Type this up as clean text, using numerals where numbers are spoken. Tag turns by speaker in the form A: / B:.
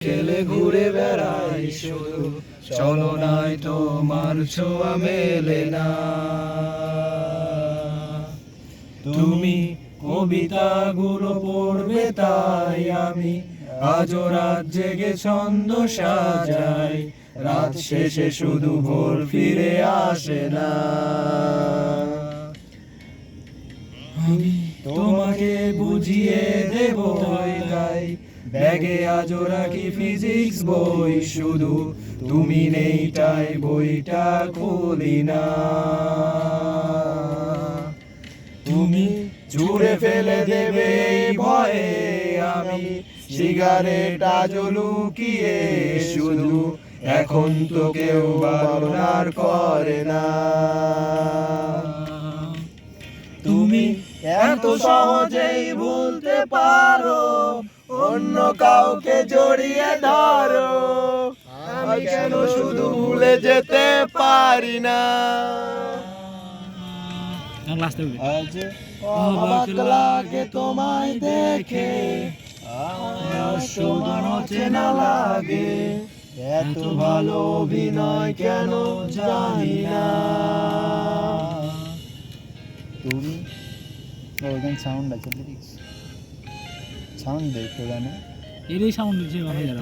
A: খেলে ঘুরে বেড়াই শুধু চলনায় তোমার ছোঁয়া মেলে না। তুমি কবিতাগুলো পড়বে তাই আমি আজও রাত জেগে ছন্দ সাজাই, রাত শেষে শুধু ভোর ফিরে আসে না। আমি তোমাকে বুঝিয়ে দেব তাই ব্যাগে আজও রাখি ফিজিক্স বই, শুধু তুমি নেই তাই বইটা খুলি না। তুমি ছুঁড়ে ফেলে দেবে এই ভয়ে আমি সিগারেট আজও লুকিয়ে, শুধু এখন তো কেউ বারণ আর করে না। তুমি এত সহজেই ভুলতে পারো, অন্য কাউকে জড়িয়ে ধরো, আমি কেন শুধু ভুলে যেতে পারি না। আজ অবাক লাগে তোমায় দেখে, আমার সমান চেনা লাগে, এত ভালো অভিনয় কেন জানি না।
B: তুমি ওখানে সাউন্ড আছে, লিরিক্স সাউন্ড দেখো না,
C: এরই সাউন্ড দিচ্ছে ভালো।